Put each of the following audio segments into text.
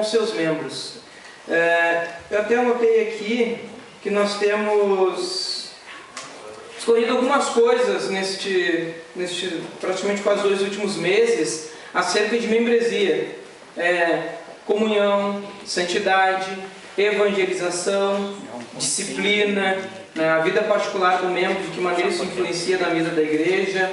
os seus membros. Eu até anotei aqui que nós temos escolhido algumas coisas neste praticamente quase 2 últimos meses acerca de membresia. Comunhão, santidade, evangelização, disciplina, a vida particular do membro, de que maneira isso influencia na vida da igreja.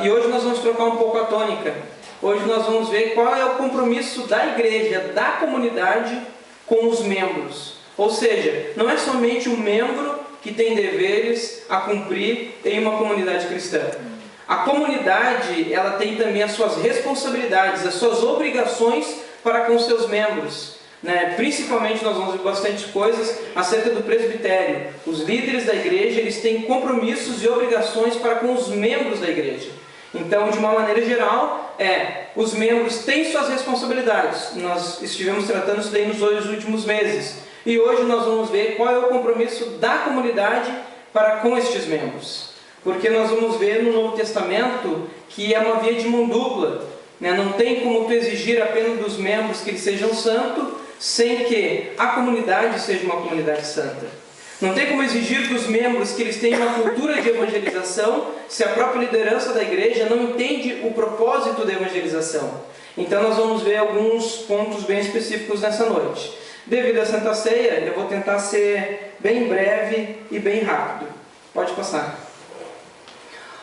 E hoje nós vamos trocar um pouco a tônica. Hoje nós vamos ver qual é o compromisso da igreja, da comunidade com os membros. Ou seja, não é somente um membro que tem deveres a cumprir em uma comunidade cristã. A comunidade, ela tem também as suas responsabilidades, as suas obrigações para com os seus membros. Principalmente nós vamos ver bastante coisas acerca do presbitério. Os líderes da igreja, eles têm compromissos e obrigações para com os membros da igreja. Então, de uma maneira geral, os membros têm suas responsabilidades. Nós estivemos tratando isso daí nos 2 últimos meses. E hoje nós vamos ver qual é o compromisso da comunidade para com estes membros. Porque nós vamos ver no Novo Testamento que é uma via de mão dupla. Não tem como tu exigir apenas dos membros que eles sejam santos, sem que a comunidade seja uma comunidade santa. Não tem como exigir dos membros que eles tenham uma cultura de evangelização, se a própria liderança da igreja não entende o propósito da evangelização. Então nós vamos ver alguns pontos bem específicos nessa noite. Devido à Santa Ceia, eu vou tentar ser bem breve e bem rápido. Pode passar.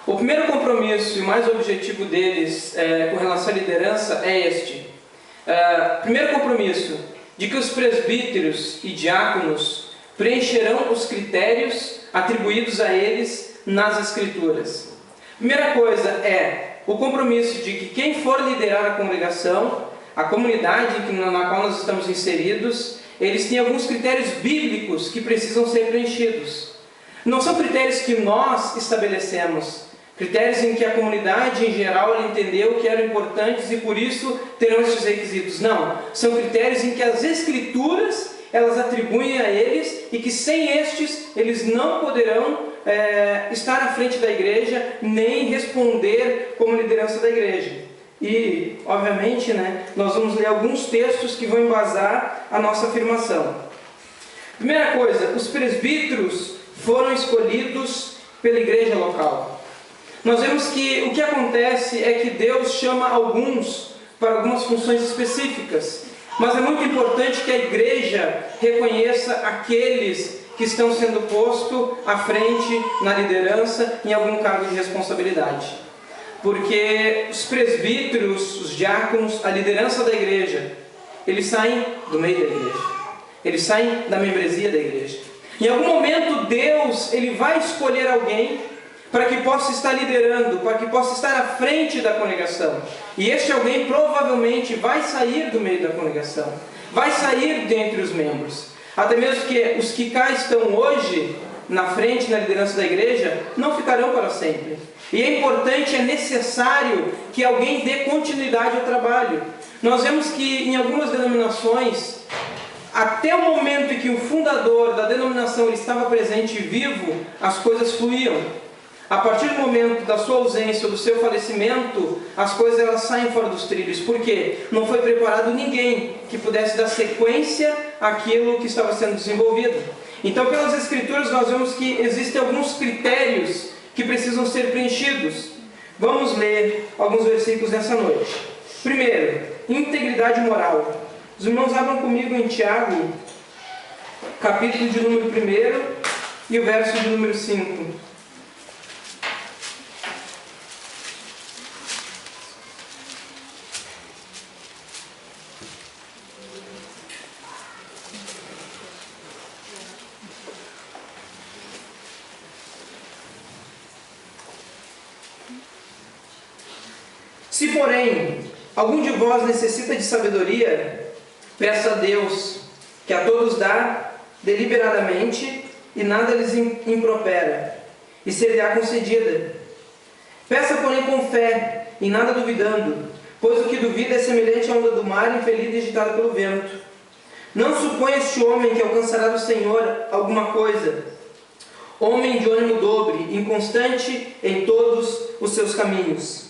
O primeiro compromisso e mais objetivo deles com relação à liderança é este. Primeiro compromisso, de que os presbíteros e diáconos preencherão os critérios atribuídos a eles nas Escrituras. Primeira coisa é o compromisso de que quem for liderar a congregação, a comunidade na qual nós estamos inseridos, eles têm alguns critérios bíblicos que precisam ser preenchidos. Não são critérios que nós estabelecemos, critérios em que a comunidade em geral ela entendeu que eram importantes e por isso terão estes requisitos. Não, são critérios em que as Escrituras elas atribuem a eles e que sem estes eles não poderão estar à frente da igreja nem responder como liderança da igreja. E, obviamente, nós vamos ler alguns textos que vão embasar a nossa afirmação. Primeira coisa, os presbíteros foram escolhidos pela igreja local. Nós vemos que o que acontece é que Deus chama alguns para algumas funções específicas, mas é muito importante que a igreja reconheça aqueles que estão sendo postos à frente na liderança em algum cargo de responsabilidade. Porque os presbíteros, os diáconos, a liderança da igreja, eles saem do meio da igreja. Eles saem da membresia da igreja. Em algum momento Deus ele vai escolher alguém para que possa estar liderando, para que possa estar à frente da congregação. E este alguém provavelmente vai sair do meio da congregação, vai sair dentre os membros. Até mesmo que os que cá estão hoje, na frente, na liderança da igreja, não ficarão para sempre. E é importante, é necessário que alguém dê continuidade ao trabalho. Nós vemos que em algumas denominações, até o momento em que o fundador da denominação ele estava presente e vivo, as coisas fluíam. A partir do momento da sua ausência ou do seu falecimento, as coisas elas saem fora dos trilhos. Por quê? Não foi preparado ninguém que pudesse dar sequência àquilo que estava sendo desenvolvido. Então, pelas Escrituras, nós vemos que existem alguns critérios que precisam ser preenchidos. Vamos ler alguns versículos nessa noite. Primeiro, integridade moral. Os irmãos abram comigo em Tiago, capítulo de número 1 e o verso de número 5. Se, porém, algum de vós necessita de sabedoria, peça a Deus, que a todos dá deliberadamente e nada lhes impropera, e ser-lhe-á concedida. Peça, porém, com fé, e nada duvidando, pois o que duvida é semelhante à onda do mar, impelida e agitada pelo vento. Não suponha este homem que alcançará do Senhor alguma coisa. Homem de ânimo dobre, inconstante em todos os seus caminhos.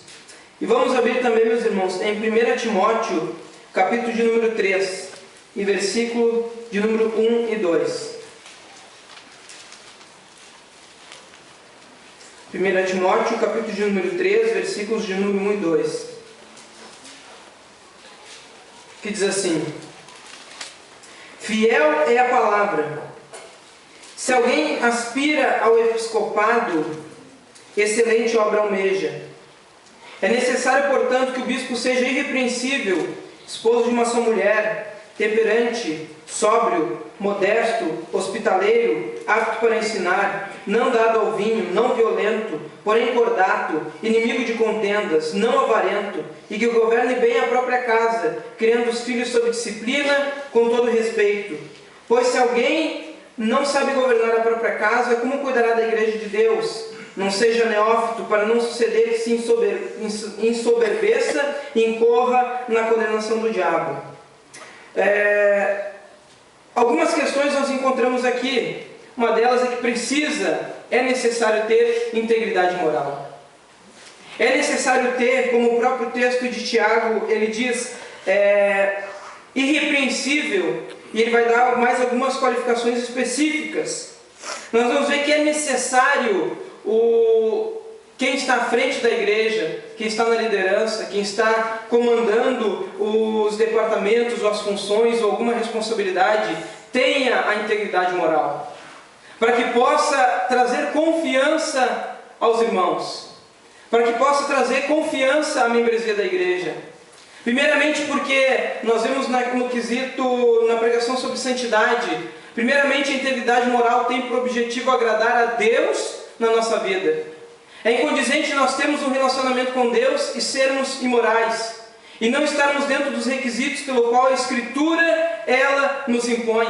E vamos abrir também, meus irmãos, em 1 Timóteo, capítulo de número 3, e versículo de número 1 e 2. 1 Timóteo, capítulo de número 3, versículos de número 1 e 2. Que diz assim: fiel é a palavra. Se alguém aspira ao episcopado, excelente obra almeja. É necessário, portanto, que o bispo seja irrepreensível, esposo de uma só mulher, temperante, sóbrio, modesto, hospitaleiro, apto para ensinar, não dado ao vinho, não violento, porém cordato, inimigo de contendas, não avarento, e que governe bem a própria casa, criando os filhos sob disciplina, com todo respeito. Pois se alguém não sabe governar a própria casa, como cuidará da igreja de Deus? Não seja neófito, para não suceder que se ensoberbeça e incorra na condenação do diabo. Algumas questões nós encontramos aqui. Uma delas é que é necessário ter integridade moral. É necessário ter, como o próprio texto de Tiago, ele diz, irrepreensível, e ele vai dar mais algumas qualificações específicas. Nós vamos ver que é necessário quem está à frente da igreja, quem está na liderança, quem está comandando os departamentos ou as funções ou alguma responsabilidade, tenha a integridade moral, para que possa trazer confiança aos irmãos, para que possa trazer confiança à membresia da igreja. Primeiramente porque nós vemos no quesito, na pregação sobre santidade, primeiramente a integridade moral tem por objetivo agradar a Deus na nossa vida. É incondizente nós termos um relacionamento com Deus e sermos imorais, e não estarmos dentro dos requisitos pelo qual a Escritura, ela nos impõe.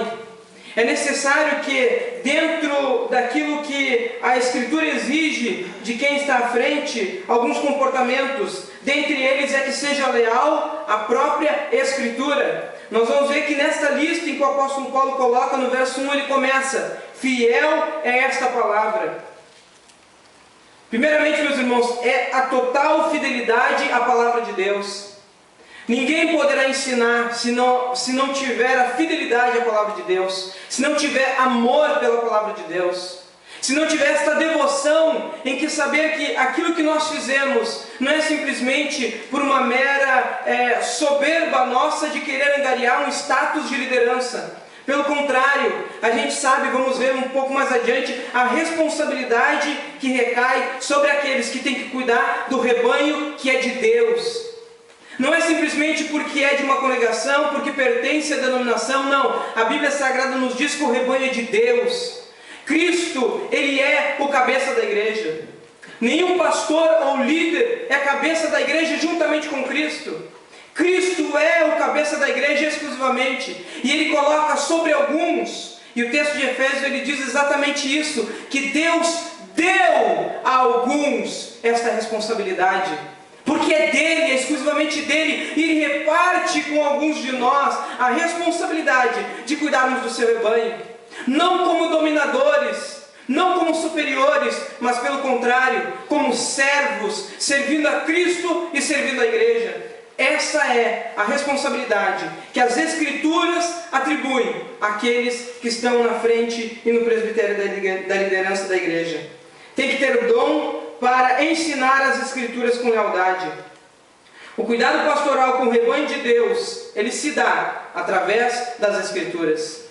É necessário que, dentro daquilo que a Escritura exige de quem está à frente, alguns comportamentos, dentre eles é que seja leal à própria Escritura. Nós vamos ver que nesta lista em que o apóstolo Paulo coloca, no verso 1, ele começa: fiel é esta palavra. Primeiramente, meus irmãos, é a total fidelidade à palavra de Deus. Ninguém poderá ensinar se não tiver a fidelidade à palavra de Deus, se não tiver amor pela palavra de Deus, se não tiver esta devoção em que saber que aquilo que nós fizemos não é simplesmente por uma mera soberba nossa de querer angariar um status de liderança. Pelo contrário, a gente sabe, vamos ver um pouco mais adiante, a responsabilidade que recai sobre aqueles que têm que cuidar do rebanho que é de Deus. Não é simplesmente porque é de uma congregação, porque pertence à denominação, não. A Bíblia Sagrada nos diz que o rebanho é de Deus. Cristo, Ele é o cabeça da igreja. Nenhum pastor ou líder é cabeça da igreja juntamente com Cristo. Cristo é o cabeça da igreja exclusivamente, e Ele coloca sobre alguns, e o texto de Efésios ele diz exatamente isso, que Deus deu a alguns esta responsabilidade, porque é dele, é exclusivamente dele, e Ele reparte com alguns de nós a responsabilidade de cuidarmos do seu rebanho, não como dominadores, não como superiores, mas pelo contrário, como servos, servindo a Cristo e servindo a igreja. Essa é a responsabilidade que as Escrituras atribuem àqueles que estão na frente e no presbitério da liderança da igreja. Tem que ter o dom para ensinar as Escrituras com lealdade. O cuidado pastoral com o rebanho de Deus, ele se dá através das Escrituras.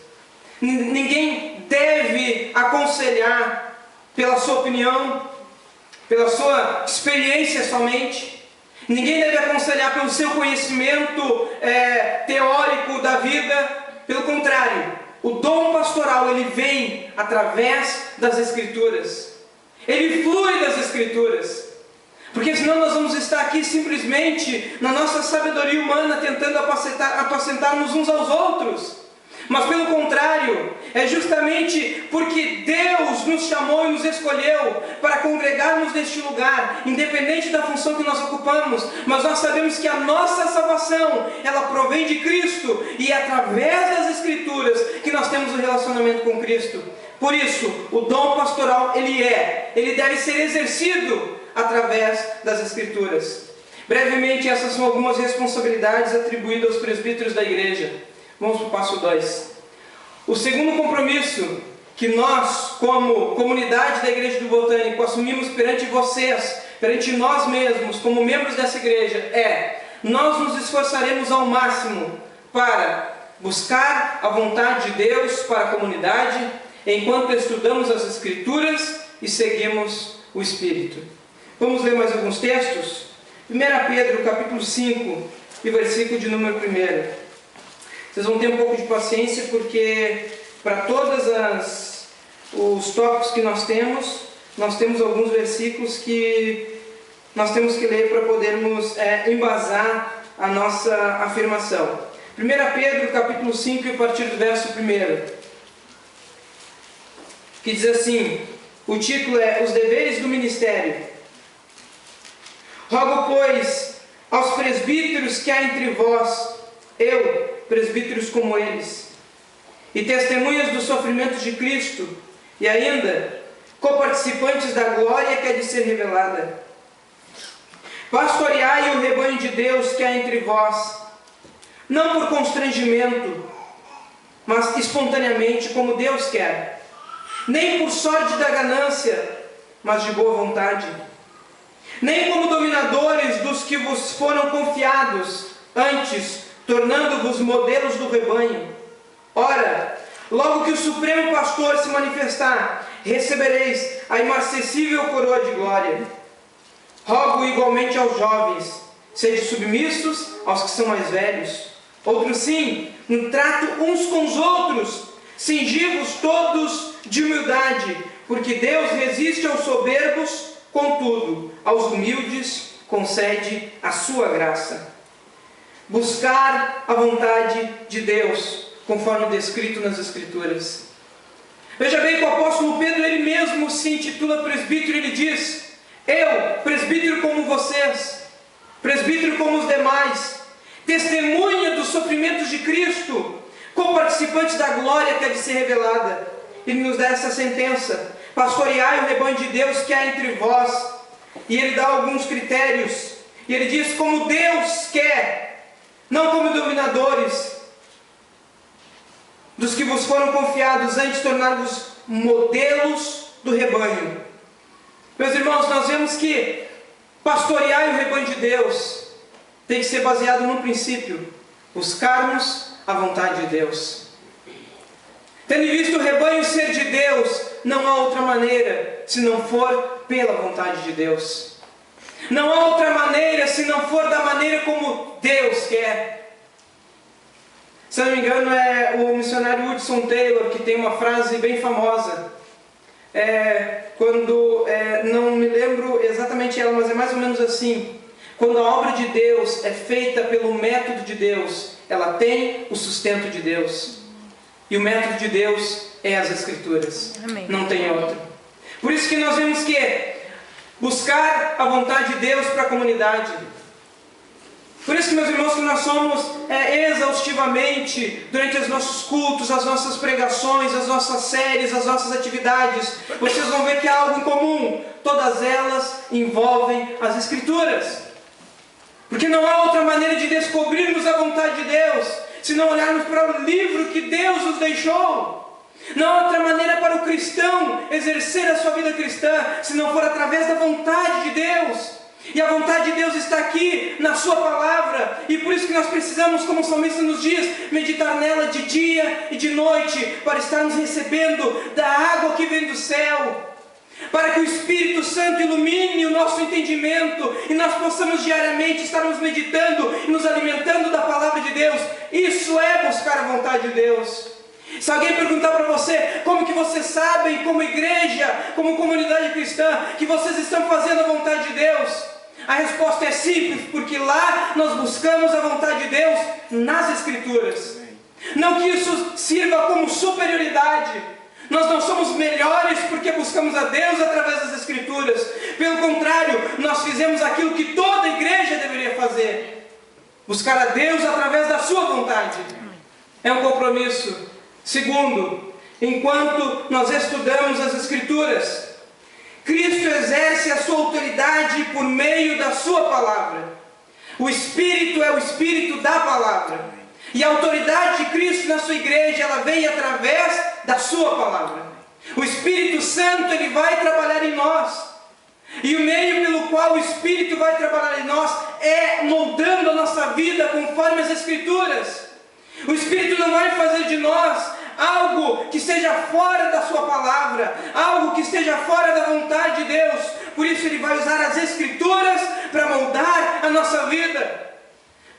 Ninguém deve aconselhar pela sua opinião, pela sua experiência somente. Ninguém deve aconselhar pelo seu conhecimento teórico da vida. Pelo contrário, o dom pastoral ele vem através das Escrituras. Ele flui das Escrituras. Porque senão nós vamos estar aqui simplesmente na nossa sabedoria humana tentando apacentarmos uns aos outros. Mas pelo contrário, é justamente porque Deus nos chamou e nos escolheu para congregarmos neste lugar, independente da função que nós ocupamos, mas nós sabemos que a nossa salvação, ela provém de Cristo, e é através das Escrituras que nós temos um relacionamento com Cristo. Por isso, o dom pastoral ele deve ser exercido através das Escrituras. Brevemente, essas são algumas responsabilidades atribuídas aos presbíteros da igreja. Vamos para o passo 2. O segundo compromisso que nós, como comunidade da Igreja do Botânico, assumimos perante vocês, perante nós mesmos, como membros dessa igreja, é: nós nos esforçaremos ao máximo para buscar a vontade de Deus para a comunidade, enquanto estudamos as Escrituras e seguimos o Espírito. Vamos ler mais alguns textos? 1 Pedro, capítulo 5, e versículo de número 1. Vocês vão ter um pouco de paciência, porque para todos os tópicos que nós temos alguns versículos que nós temos que ler para podermos embasar a nossa afirmação. 1 Pedro, capítulo 5, a partir do verso 1, que diz assim, o título é Os Deveres do Ministério. Rogo, pois, aos presbíteros que há entre vós, presbíteros como eles, e testemunhas dos sofrimentos de Cristo, e ainda coparticipantes da glória que há de ser revelada. Pastoreai o rebanho de Deus que há entre vós, não por constrangimento, mas espontaneamente, como Deus quer, nem por sorte da ganância, mas de boa vontade, nem como dominadores dos que vos foram confiados, antes tornando-vos modelos do rebanho. Ora, logo que o Supremo Pastor se manifestar, recebereis a imarcessível coroa de glória. Rogo igualmente aos jovens, sede submissos aos que são mais velhos. Outros sim, no trato uns com os outros, cingi-vos todos de humildade, porque Deus resiste aos soberbos, contudo, aos humildes concede a sua graça. Buscar a vontade de Deus, conforme descrito nas Escrituras. Veja bem que o apóstolo Pedro, ele mesmo se intitula presbítero, ele diz: eu, presbítero como vocês, presbítero como os demais, testemunha dos sofrimentos de Cristo, coparticipante da glória que há de ser revelada. Ele nos dá essa sentença: pastoreai o rebanho de Deus que há entre vós. E ele dá alguns critérios, e ele diz: como Deus quer, não como dominadores, dos que vos foram confiados, antes tornar-vos modelos do rebanho. Meus irmãos, nós vemos que pastorear o rebanho de Deus tem que ser baseado num princípio: buscarmos a vontade de Deus. Tendo visto o rebanho ser de Deus, não há outra maneira se não for pela vontade de Deus. Não há outra maneira se não for da maneira como Deus quer. Se não me engano, é o missionário Hudson Taylor que tem uma frase bem famosa. Não me lembro exatamente ela, mas é mais ou menos assim: quando a obra de Deus é feita pelo método de Deus, ela tem o sustento de Deus. E o método de Deus é as Escrituras. Amém. Não tem outro. Por isso que nós temos que buscar a vontade de Deus para a comunidade. Por isso que, meus irmãos, que nós somos exaustivamente, durante os nossos cultos, as nossas pregações, as nossas séries, as nossas atividades, vocês vão ver que há algo em comum. Todas elas envolvem as Escrituras. Porque não há outra maneira de descobrirmos a vontade de Deus se não olharmos para o livro que Deus nos deixou. Não há outra maneira para o cristão exercer a sua vida cristã se não for através da vontade de Deus. E a vontade de Deus está aqui na sua palavra, e por isso que nós precisamos, como o salmista nos diz, meditar nela de dia e de noite, para estarmos recebendo da água que vem do céu, para que o Espírito Santo ilumine o nosso entendimento e nós possamos diariamente estarmos meditando e nos alimentando da palavra de Deus. Isso é buscar a vontade de Deus. Se alguém perguntar para você como que vocês sabem, como igreja, como comunidade cristã, que vocês estão fazendo a vontade de Deus, a resposta é simples: porque lá nós buscamos a vontade de Deus nas Escrituras. Não que isso sirva como superioridade. Nós não somos melhores porque buscamos a Deus através das Escrituras. Pelo contrário, nós fizemos aquilo que toda igreja deveria fazer: buscar a Deus através da sua vontade. É um compromisso. Segundo, enquanto nós estudamos as Escrituras, Cristo exerce a sua autoridade por meio da sua palavra. O Espírito é o Espírito da palavra. E a autoridade de Cristo na sua igreja, ela vem através da sua palavra. O Espírito Santo, ele vai trabalhar em nós. E o meio pelo qual o Espírito vai trabalhar em nós é moldando a nossa vida conforme as Escrituras. O Espírito não vai fazer de nós algo que esteja fora da sua palavra, algo que esteja fora da vontade de Deus. Por isso ele vai usar as Escrituras para moldar a nossa vida.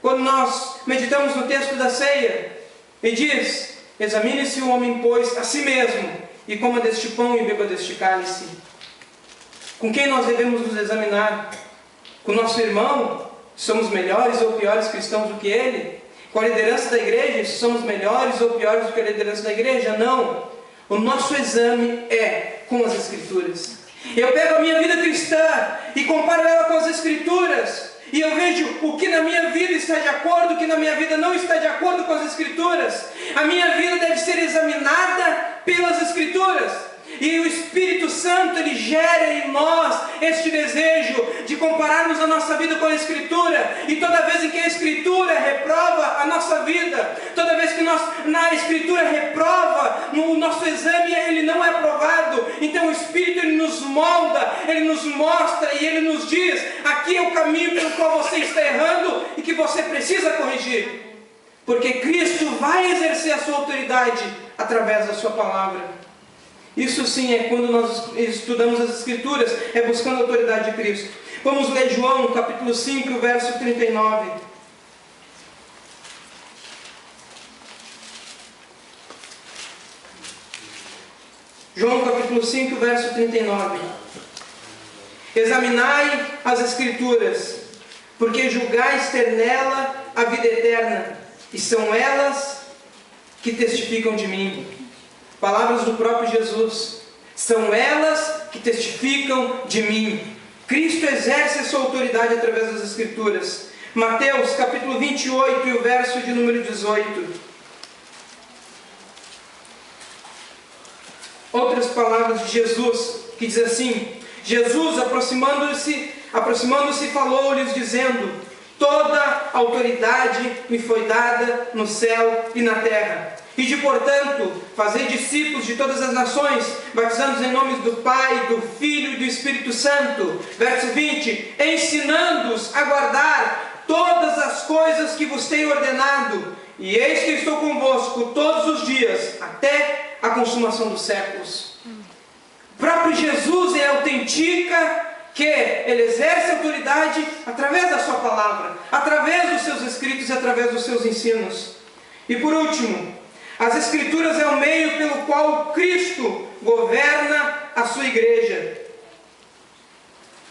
Quando nós meditamos no texto da ceia, ele diz: examine-se o homem, pois, a si mesmo, e coma deste pão e beba deste cálice. Com quem nós devemos nos examinar? Com o nosso irmão? Somos melhores ou piores cristãos do que ele? Com a liderança da igreja? Somos melhores ou piores do que a liderança da igreja? Não. O nosso exame é com as Escrituras. Eu pego a minha vida cristã e comparo ela com as Escrituras, e eu vejo o que na minha vida está de acordo, o que na minha vida não está de acordo com as Escrituras. A minha vida deve ser examinada pelas Escrituras. E o Espírito Santo, ele gera em nós este desejo de compararmos a nossa vida com a Escritura. E toda vez em que a Escritura reprova a nossa vida, toda vez que na Escritura reprova, o nosso exame ele não é aprovado. Então o Espírito, ele nos molda, ele nos mostra e ele nos diz: aqui é o caminho pelo qual você está errando e que você precisa corrigir. Porque Cristo vai exercer a sua autoridade através da sua palavra. Isso sim é quando nós estudamos as Escrituras, é buscando a autoridade de Cristo. Vamos ler João, capítulo 5, verso 39. João, capítulo 5, verso 39. Examinai as Escrituras, porque julgais ter nela a vida eterna, e são elas que testificam de mim. Palavras do próprio Jesus. São elas que testificam de mim. Cristo exerce a sua autoridade através das Escrituras. Mateus capítulo 28 e o verso de número 18. Outras palavras de Jesus, que diz assim: Jesus, aproximando-se, falou-lhes dizendo: toda autoridade me foi dada no céu e na terra. E de, portanto, fazer discípulos de todas as nações, batizando-os em nome do Pai, do Filho e do Espírito Santo. Verso 20. Ensinando-os a guardar todas as coisas que vos tenho ordenado. E eis que estou convosco todos os dias, até a consumação dos séculos. O próprio Jesus, ele autentica que ele exerce autoridade através da sua palavra, através dos seus escritos e através dos seus ensinos. E por último, as Escrituras é o meio pelo qual Cristo governa a sua igreja.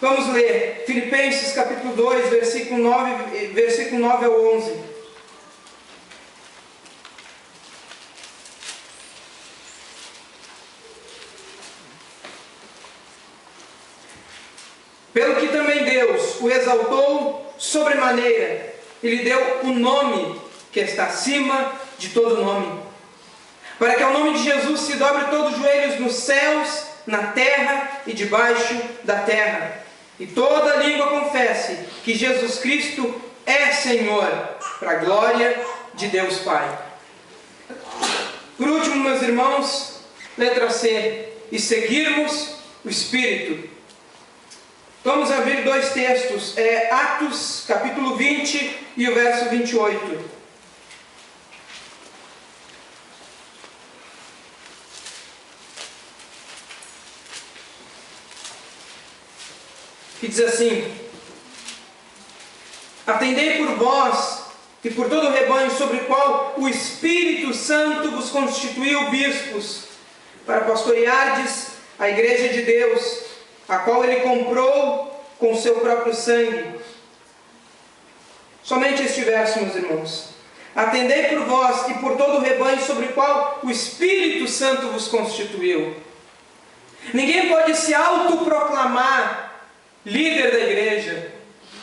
Vamos ler Filipenses capítulo 2, versículo 9 ao 11. Pelo que também Deus o exaltou sobremaneira e lhe deu o nome que está acima de todo nome, para que ao nome de Jesus se dobre todos os joelhos nos céus, na terra e debaixo da terra, e toda língua confesse que Jesus Cristo é Senhor, para a glória de Deus Pai. Por último, meus irmãos, letra C, e seguirmos o Espírito. Vamos abrir dois textos, Atos capítulo 20 e o verso 28. Que diz assim: atendei por vós e por todo o rebanho sobre o qual o Espírito Santo vos constituiu bispos, para pastoreardes a igreja de Deus, a qual ele comprou com o seu próprio sangue. Somente este verso, meus irmãos. Atendei por vós e por todo o rebanho sobre o qual o Espírito Santo vos constituiu. Ninguém pode se autoproclamar líder da igreja,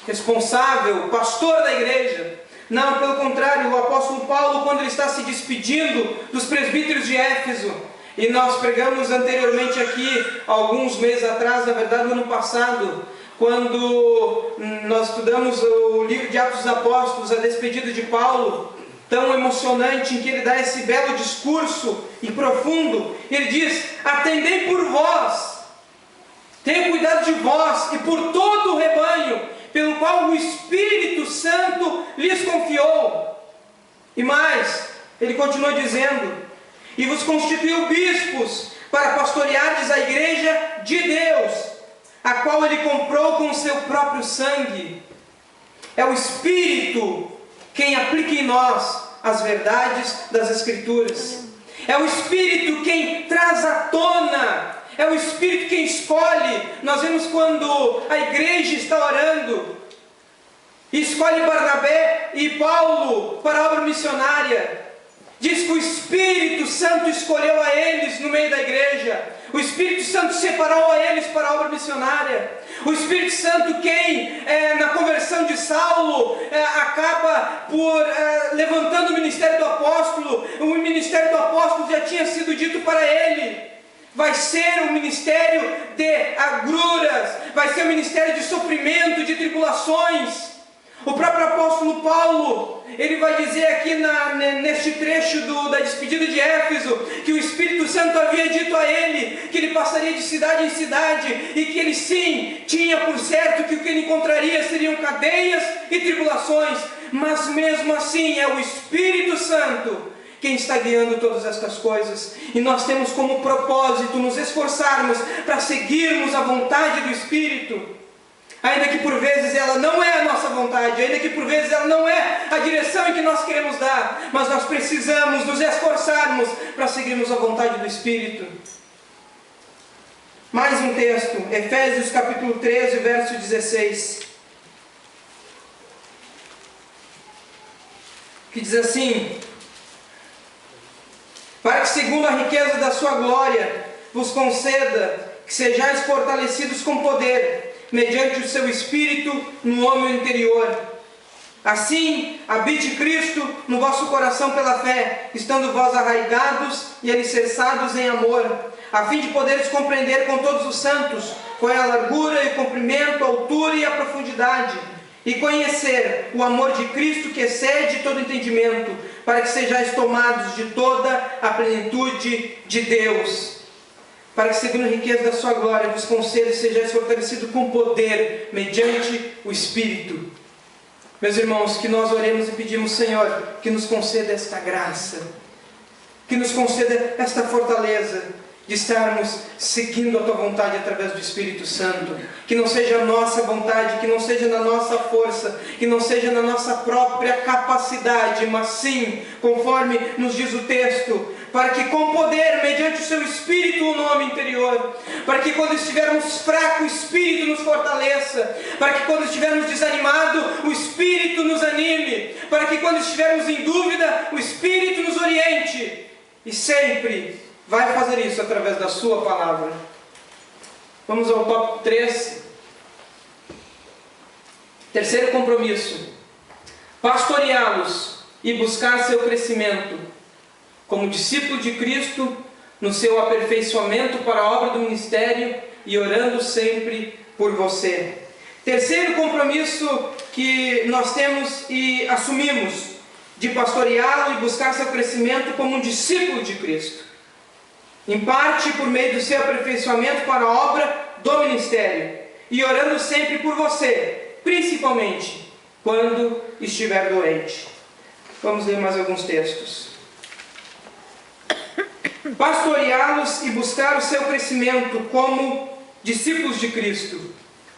responsável, pastor da igreja. Não, pelo contrário, o apóstolo Paulo, quando ele está se despedindo dos presbíteros de Éfeso, E nós pregamos anteriormente aqui, alguns meses atrás, na verdade no ano passado, quando nós estudamos o livro de Atos dos Apóstolos, a despedida de Paulo, tão emocionante, em que ele dá esse belo discurso e profundo. Ele diz: atendei por vós, tenha cuidado de vós e por todo o rebanho, pelo qual o Espírito Santo lhes confiou. E mais, ele continua dizendo: e vos constituiu bispos para pastoreardes a igreja de Deus, a qual ele comprou com o seu próprio sangue. É o Espírito quem aplica em nós as verdades das Escrituras. É o Espírito quem traz à tona, é o Espírito quem escolhe. Nós vemos quando a igreja está orando, escolhe Barnabé e Paulo para a obra missionária. Diz que o Espírito Santo escolheu a eles no meio da igreja. O Espírito Santo separou a eles para a obra missionária. O Espírito Santo quem, na conversão de Saulo, acaba por levantando o ministério do apóstolo. O ministério do apóstolo já tinha sido dito para ele: vai ser um ministério de agruras, vai ser um ministério de sofrimento, de tribulações. O próprio apóstolo Paulo, ele vai dizer aqui neste trecho da despedida de Éfeso, que o Espírito Santo havia dito a ele que ele passaria de cidade em cidade, e que ele sim, tinha por certo que o que ele encontraria seriam cadeias e tribulações, mas mesmo assim é o Espírito Santo quem está guiando todas estas coisas. E nós temos como propósito nos esforçarmos para seguirmos a vontade do Espírito. Ainda que por vezes ela não é a nossa vontade, ainda que por vezes ela não é a direção em que nós queremos dar, mas nós precisamos nos esforçarmos para seguirmos a vontade do Espírito. Mais um texto, Efésios capítulo 13, verso 16, que diz assim: para que segundo a riqueza da sua glória vos conceda que sejais fortalecidos com poder, mediante o seu Espírito no homem interior. Assim, habite Cristo no vosso coração pela fé, estando vós arraigados e alicerçados em amor, a fim de poderes compreender com todos os santos qual é a largura e o comprimento, a altura e a profundidade, e conhecer o amor de Cristo que excede todo entendimento, para que sejais tomados de toda a plenitude de Deus. Para que segundo a riqueza da sua glória vos conceda e sejais fortalecidos com poder, mediante o Espírito. Meus irmãos, que nós oremos e pedimos: Senhor, que nos conceda esta graça, que nos conceda esta fortaleza de estarmos seguindo a Tua vontade através do Espírito Santo. Que não seja a nossa vontade, que não seja na nossa força, que não seja na nossa própria capacidade, mas sim, conforme nos diz o texto, para que com poder, mediante o seu Espírito no homem interior, para que quando estivermos fracos, o Espírito nos fortaleça, para que quando estivermos desanimados, o Espírito nos anime, para que quando estivermos em dúvida, o Espírito nos oriente, e sempre vai fazer isso através da sua palavra. Vamos ao tópico 3. Terceiro compromisso: pastoreá-los e buscar seu crescimento como discípulo de Cristo no seu aperfeiçoamento para a obra do ministério e orando sempre por você. Terceiro compromisso que nós temos e assumimos: de pastoreá-lo e buscar seu crescimento como um discípulo de Cristo, em parte por meio do seu aperfeiçoamento para a obra do ministério e orando sempre por você, principalmente quando estiver doente. Vamos ler mais alguns textos. Pastoreá-los e buscar o seu crescimento como discípulos de Cristo.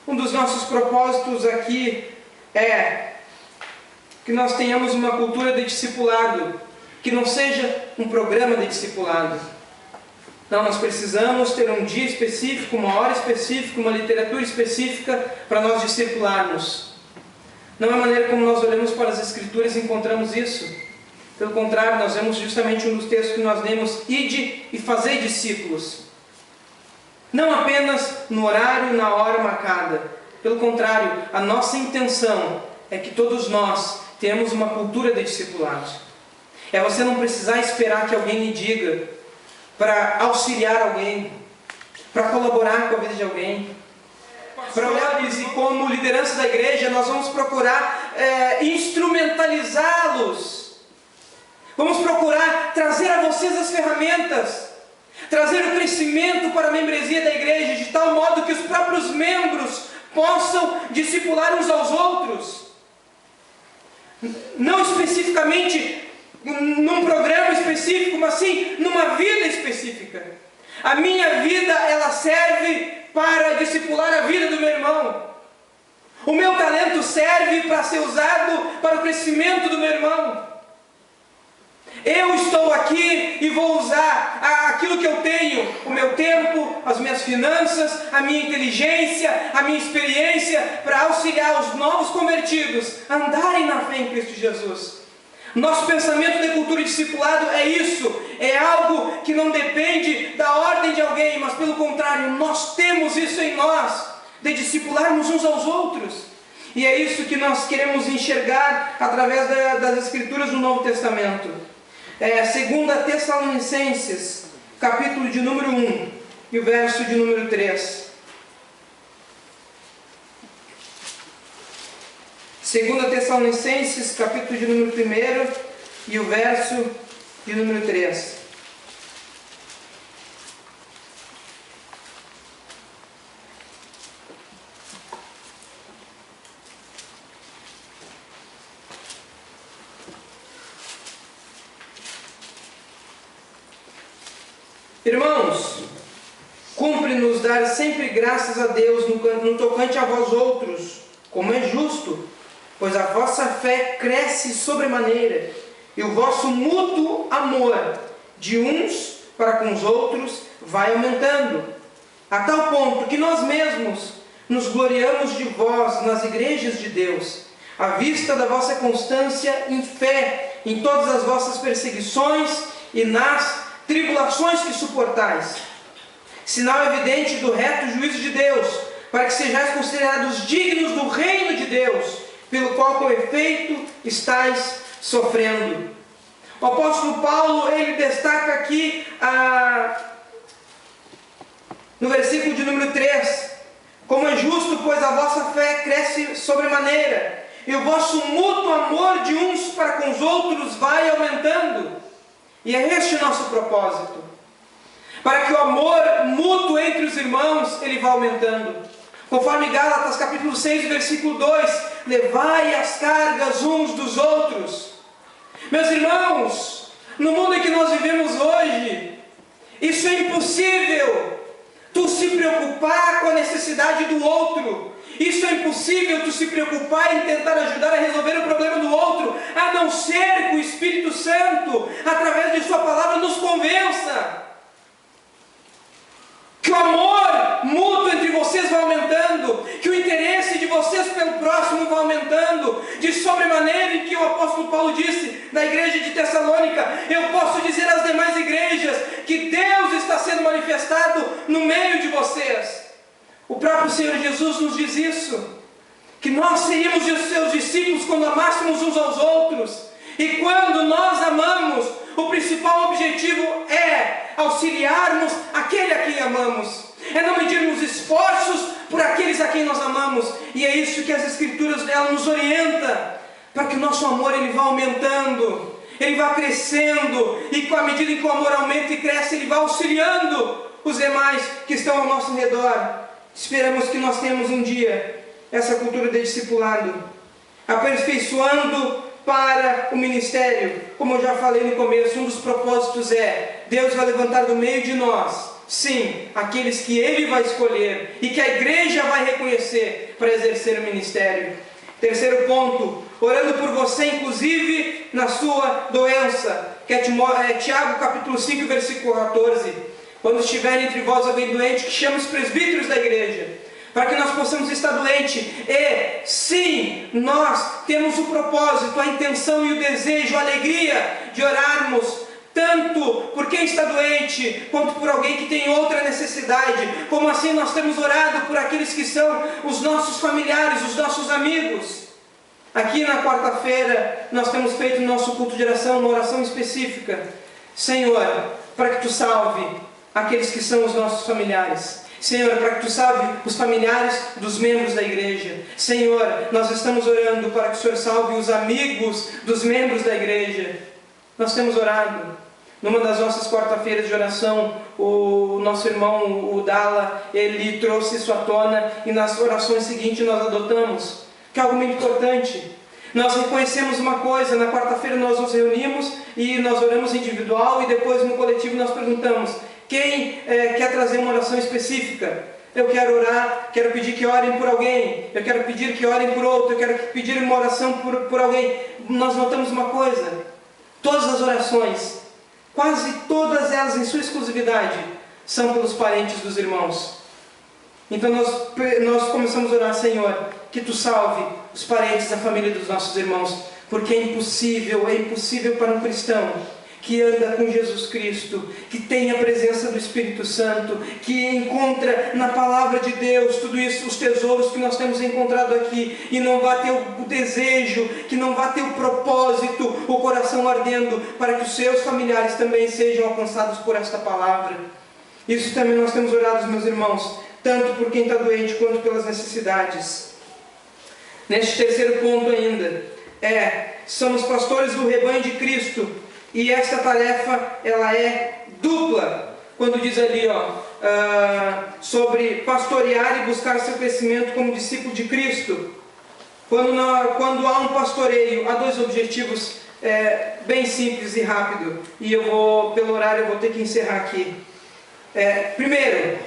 Um dos nossos propósitos aqui é que nós tenhamos uma cultura de discipulado, que não seja um programa de discipulado. Não, nós precisamos ter um dia específico, uma hora específica, uma literatura específica para nós discipularmos. Não é a maneira como nós olhamos para as Escrituras e encontramos isso. Pelo contrário, nós vemos justamente um dos textos que nós lemos: ide e fazei discípulos. Não apenas no horário e na hora marcada. Pelo contrário, a nossa intenção é que todos nós tenhamos uma cultura de discipulado. É você não precisar esperar que alguém lhe diga: para auxiliar alguém, para colaborar com a vida de alguém. Pastores e como liderança da igreja, nós vamos procurar instrumentalizá-los. Vamos procurar trazer a vocês as ferramentas, trazer o crescimento para a membresia da igreja, de tal modo que os próprios membros possam discipular uns aos outros. Não especificamente num programa específico, mas sim numa vida específica. A minha vida, ela serve para discipular a vida do meu irmão. O meu talento serve para ser usado para o crescimento do meu irmão. Eu estou aqui e vou usar aquilo que eu tenho, o meu tempo, as minhas finanças, a minha inteligência, a minha experiência, para auxiliar os novos convertidos a andarem na fé em Cristo Jesus. Nosso pensamento de cultura e discipulado é isso, é algo que não depende da ordem de alguém, mas pelo contrário, nós temos isso em nós, de discipularmos uns aos outros. E é isso que nós queremos enxergar através das Escrituras do Novo Testamento. 2 Tessalonicenses, capítulo de número 1 e o verso de número 3. 2 Tessalonicenses, capítulo de número 1 e o verso de número 3. Irmãos, cumpre-nos dar sempre graças a Deus no tocante a vós outros, como é justo, pois a vossa fé cresce sobremaneira, e o vosso mútuo amor de uns para com os outros vai aumentando, a tal ponto que nós mesmos nos gloriamos de vós nas igrejas de Deus, à vista da vossa constância em fé, em todas as vossas perseguições e nas tribulações que suportais, sinal evidente do reto juízo de Deus, para que sejais considerados dignos do reino de Deus, pelo qual com efeito estáis sofrendo. O apóstolo Paulo, ele destaca aqui no versículo de número 3, como é justo, pois a vossa fé cresce sobremaneira, e o vosso mútuo amor de uns para com os outros vai aumentando. E é este o nosso propósito, para que o amor mútuo entre os irmãos, ele vá aumentando. Conforme Gálatas capítulo 6, versículo 2, levai as cargas uns dos outros. Meus irmãos, no mundo em que nós vivemos hoje, isso é impossível, tu se preocupar com a necessidade do outro. Isso é impossível, tu se preocupar em tentar ajudar a resolver o problema do outro, a não ser que o Espírito Santo, através de sua palavra, nos convença. Que o amor mútuo entre vocês vai aumentando, que o interesse de vocês pelo próximo vai aumentando, de sobremaneira em que o apóstolo Paulo disse na igreja de Tessalônica: eu posso dizer às demais igrejas que Deus está sendo manifestado no meio de vocês. O próprio Senhor Jesus nos diz isso, que nós seríamos os seus discípulos quando amássemos uns aos outros. E quando nós amamos, o principal objetivo é auxiliarmos aquele a quem amamos, é não medirmos esforços por aqueles a quem nós amamos. E é isso que as Escrituras dela nos orienta, para que o nosso amor ele vá aumentando, ele vá crescendo, e com a medida em que o amor aumenta e cresce, ele vai auxiliando os demais que estão ao nosso redor. Esperamos que nós tenhamos um dia essa cultura de discipulado, aperfeiçoando para o ministério. Como eu já falei no começo, um dos propósitos é: Deus vai levantar do meio de nós, sim, aqueles que Ele vai escolher e que a igreja vai reconhecer para exercer o ministério. Terceiro ponto, orando por você, inclusive na sua doença, que é Tiago capítulo 5, versículo 14. Quando estiver entre vós alguém doente, que chame os presbíteros da igreja, para que nós possamos estar doentes. E sim, nós temos o propósito, a intenção e o desejo, a alegria de orarmos tanto por quem está doente, quanto por alguém que tem outra necessidade. Como assim nós temos orado por aqueles que são os nossos familiares, os nossos amigos. Aqui na quarta-feira nós temos feito no nosso culto de oração uma oração específica: Senhor, para que Tu salve aqueles que são os nossos familiares. Senhor, para que Tu salve os familiares dos membros da igreja. Senhor, nós estamos orando para que o Senhor salve os amigos dos membros da igreja. Nós temos orado. Numa das nossas quarta-feiras de oração, o nosso irmão, o Dala, ele trouxe isso à tona, e nas orações seguintes nós adotamos, que é algo muito importante. Nós reconhecemos uma coisa: na quarta-feira nós nos reunimos e nós oramos individual, e depois no coletivo nós perguntamos: quem quer trazer uma oração específica? Eu quero orar, quero pedir que orem por alguém, eu quero pedir que orem por outro, eu quero pedir uma oração por alguém. Nós notamos uma coisa: todas as orações, quase todas elas em sua exclusividade, são pelos parentes dos irmãos. Então nós começamos a orar: Senhor, que Tu salve os parentes da família dos nossos irmãos, porque é impossível para um cristão que anda com Jesus Cristo, que tem a presença do Espírito Santo, que encontra na Palavra de Deus tudo isso, os tesouros que nós temos encontrado aqui, e não vai ter o desejo, que não vai ter o propósito, o coração ardendo, para que os seus familiares também sejam alcançados por esta Palavra. Isso também nós temos orado, meus irmãos, tanto por quem está doente, quanto pelas necessidades. Neste terceiro ponto ainda, somos pastores do rebanho de Cristo, e esta tarefa, ela é dupla, quando diz ali, sobre pastorear e buscar seu crescimento como discípulo de Cristo. Quando há um pastoreio, há dois objetivos bem simples e rápido, e pelo horário eu vou ter que encerrar aqui. Primeiro,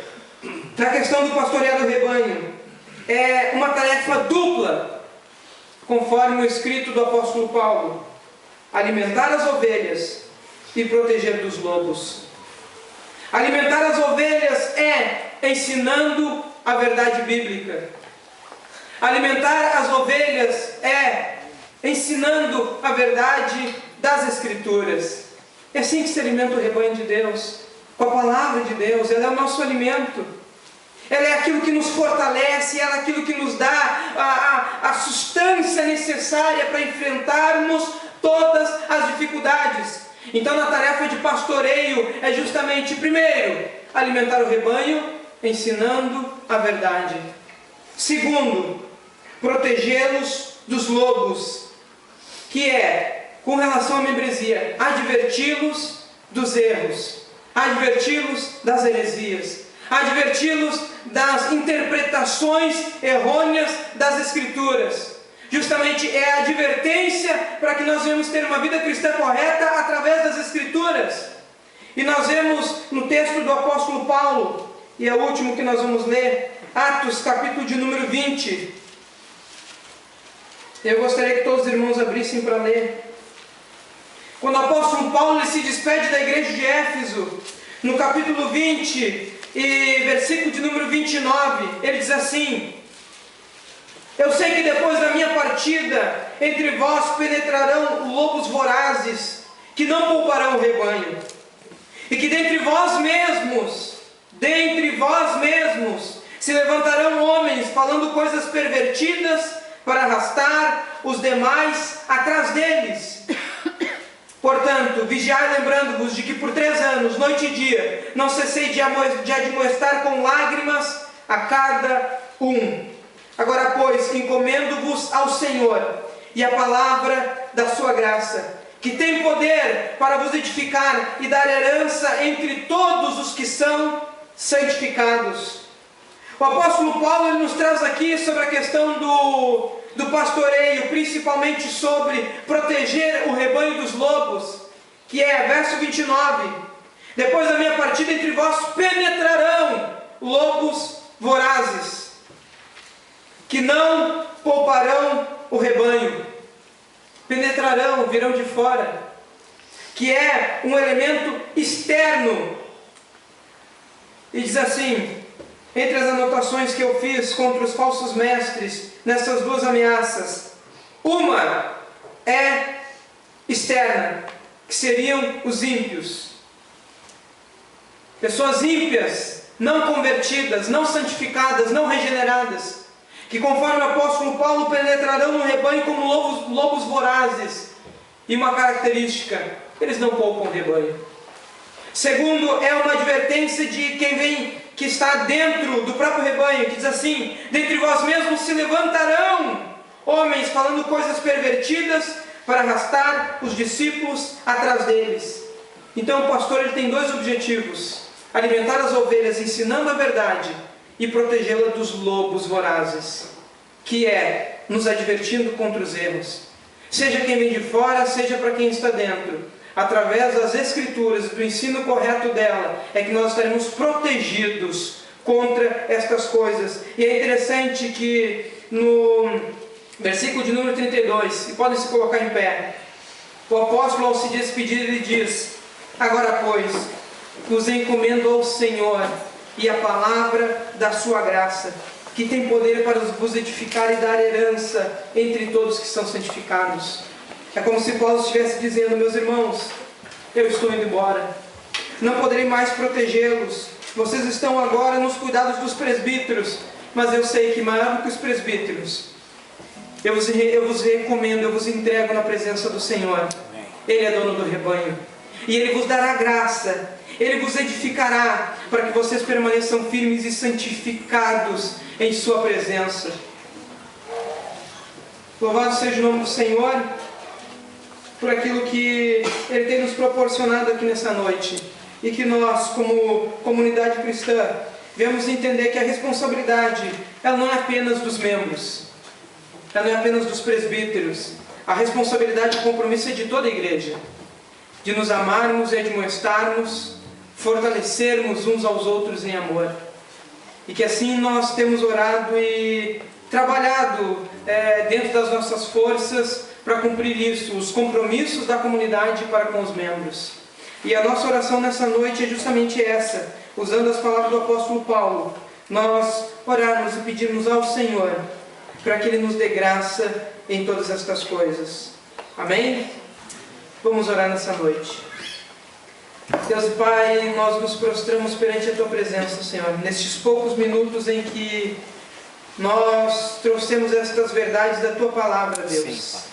na questão do pastorear do rebanho, é uma tarefa dupla, conforme o escrito do apóstolo Paulo: alimentar as ovelhas e proteger dos lobos. Alimentar as ovelhas é ensinando a verdade bíblica. Alimentar as ovelhas é ensinando a verdade das Escrituras. É assim que se alimenta o rebanho de Deus, com a Palavra de Deus. Ela é o nosso alimento. Ela é aquilo que nos fortalece, ela é aquilo que nos dá a sustância necessária para enfrentarmos todas as dificuldades. Então, na tarefa de pastoreio é justamente, primeiro, alimentar o rebanho, ensinando a verdade. Segundo, protegê-los dos lobos, que é, com relação à membresia, adverti-los dos erros, adverti-los das heresias, adverti-los das interpretações errôneas das Escrituras. Justamente é a advertência para que nós venhamos ter uma vida cristã correta através das Escrituras. E nós vemos no texto do apóstolo Paulo, e é o último que nós vamos ler, Atos, capítulo de número 20. Eu gostaria que todos os irmãos abrissem para ler. Quando o apóstolo Paulo ele se despede da igreja de Éfeso, no capítulo 20, e versículo de número 29, ele diz assim: eu sei que depois da minha partida, entre vós penetrarão lobos vorazes, que não pouparão o rebanho, e que dentre vós mesmos, se levantarão homens falando coisas pervertidas para arrastar os demais atrás deles. Portanto, vigiai, lembrando-vos de que por 3 anos, noite e dia, não cessei de admoestar com lágrimas a cada um. Agora, pois, encomendo-vos ao Senhor e a palavra da sua graça, que tem poder para vos edificar e dar herança entre todos os que são santificados. O apóstolo Paulo ele nos traz aqui sobre a questão do pastoreio, principalmente sobre proteger o rebanho dos lobos, que é verso 29: depois da minha partida entre vós penetrarão lobos vorazes, que não pouparão o rebanho. Penetrarão, virão de fora, que é um elemento externo. E diz assim, entre as anotações que eu fiz contra os falsos mestres, nessas duas ameaças, uma é externa, que seriam os ímpios. Pessoas ímpias, não convertidas, não santificadas, não regeneradas, que conforme o apóstolo Paulo penetrarão no rebanho como lobos vorazes. E uma característica, eles não poupam o rebanho. Segundo, é uma advertência de quem vem, que está dentro do próprio rebanho, que diz assim: dentre vós mesmos se levantarão homens falando coisas pervertidas para arrastar os discípulos atrás deles. Então o pastor ele tem dois objetivos: alimentar as ovelhas ensinando a verdade e protegê-la dos lobos vorazes, que é nos advertindo contra os erros. Seja quem vem de fora, seja para quem está dentro. Através das Escrituras e do ensino correto dela, é que nós estaremos protegidos contra estas coisas. E é interessante que no versículo de número 32, e podem se colocar em pé, o apóstolo, ao se despedir, ele diz: agora, pois, nos encomendo ao Senhor e a palavra da sua graça, que tem poder para vos edificar e dar herança entre todos que são santificados. É como se Paulo estivesse dizendo: meus irmãos, eu estou indo embora, não poderei mais protegê-los. Vocês estão agora nos cuidados dos presbíteros, mas eu sei que maior do que os presbíteros, eu vos recomendo, eu vos entrego na presença do Senhor. Ele é dono do rebanho, e Ele vos dará graça, Ele vos edificará, para que vocês permaneçam firmes e santificados em sua presença. Louvado seja o nome do Senhor por aquilo que Ele tem nos proporcionado aqui nessa noite, e que nós, como comunidade cristã, devemos entender que a responsabilidade, ela não é apenas dos membros, ela não é apenas dos presbíteros. A responsabilidade e o compromisso é de toda a igreja, de nos amarmos e admoestarmos, fortalecermos uns aos outros em amor, e que assim nós temos orado e trabalhado dentro das nossas forças para cumprir isso, os compromissos da comunidade para com os membros. E a nossa oração nessa noite é justamente essa, usando as palavras do apóstolo Paulo, nós orarmos e pedirmos ao Senhor para que Ele nos dê graça em todas estas coisas. Amém? Vamos orar nessa noite. Deus e Pai, nós nos prostramos perante a Tua presença, Senhor, nestes poucos minutos em que nós trouxemos estas verdades da Tua palavra, Deus. Sim,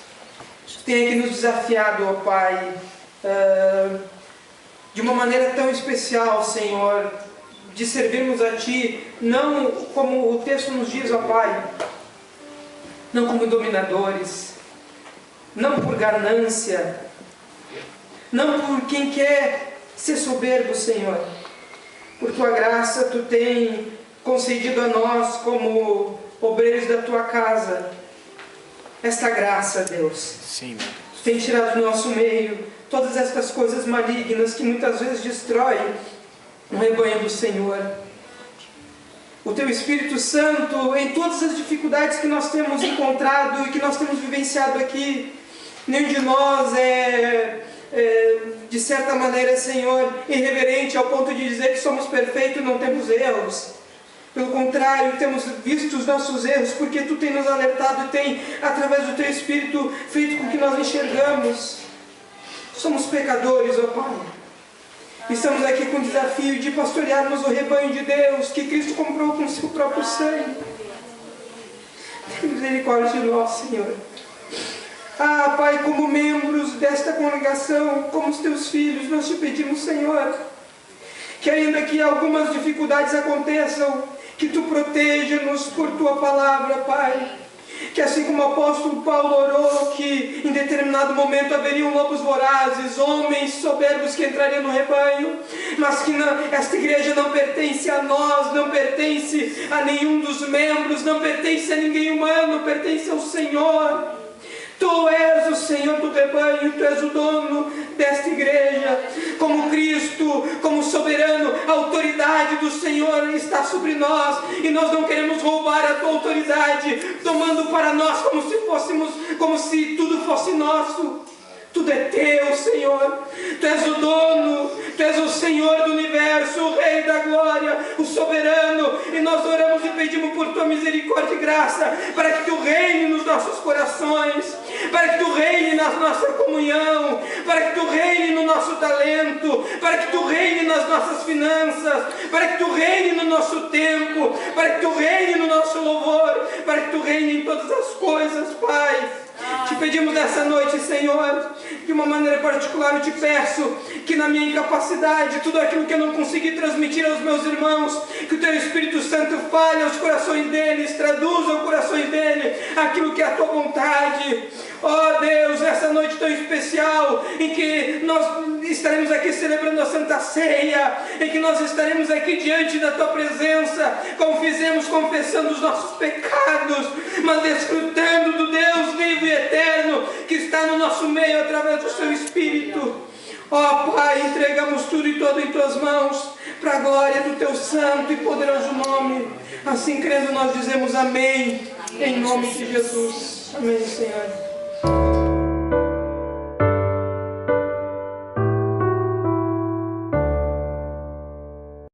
tem aqui nos desafiado, ó Pai, de uma maneira tão especial, Senhor, de servirmos a Ti, não como o texto nos diz, ó Pai, não como dominadores, não por ganância, não por quem quer ser soberbo, Senhor. Por Tua graça, Tu tem concedido a nós, como obreiros da Tua casa, esta graça, Deus. Sim. Tu tem tirado do nosso meio todas estas coisas malignas que muitas vezes destroem o rebanho do Senhor. O Teu Espírito Santo, em todas as dificuldades que nós temos encontrado e que nós temos vivenciado aqui, nenhum de nós de certa maneira, Senhor, irreverente ao ponto de dizer que somos perfeitos e não temos erros. Pelo contrário, temos visto os nossos erros, porque Tu tem nos alertado e tem, através do Teu Espírito, feito com que nós enxergamos. Somos pecadores, ó Pai. Estamos aqui com o desafio de pastorearmos o rebanho de Deus, que Cristo comprou com o Seu próprio sangue. Tem misericórdia de nós, Senhor. Ah, Pai, como membros desta congregação, como os Teus filhos, nós Te pedimos, Senhor, que ainda que algumas dificuldades aconteçam, que Tu proteja-nos por Tua palavra, Pai. Que assim como o apóstolo Paulo orou que em determinado momento haveriam lobos vorazes, homens soberbos que entrariam no rebanho, mas que esta igreja não pertence a nós, não pertence a nenhum dos membros, não pertence a ninguém humano, pertence ao Senhor. Tu és o Senhor do rebanho, Tu és o dono desta igreja. Como Cristo, como soberano, a autoridade do Senhor está sobre nós, e nós não queremos roubar a Tua autoridade, tomando para nós como se tudo fosse nosso. Tudo é Teu, Senhor. Tu és o dono, Tu és o Senhor do universo, o Rei da glória, o soberano. E nós oramos e pedimos por Tua misericórdia e graça, para que Tu reine nos nossos corações, para que Tu reine na nossa comunhão, para que Tu reine no nosso talento, para que Tu reine nas nossas finanças, para que Tu reine no nosso tempo, para que Tu reine no nosso louvor, para que Tu reine em todas as coisas, Pai. Te pedimos nessa noite, Senhor, de uma maneira particular eu te peço que na minha incapacidade, tudo aquilo que eu não consegui transmitir aos meus irmãos, que o Teu Espírito Santo fale aos corações deles, traduza aos corações deles aquilo que é a Tua vontade. Ó Deus, nessa noite tão especial, em que nós estaremos aqui celebrando a Santa Ceia, em que nós estaremos aqui diante da Tua presença, como fizemos, confessando os nossos pecados, mas desfrutando do Deus vivo e eterno, que está no nosso meio através do Seu Espírito. Ó Pai, entregamos tudo e todo em Tuas mãos, para a glória do Teu santo e poderoso nome. Assim crendo nós dizemos amém, em nome de Jesus. Amém, Senhor.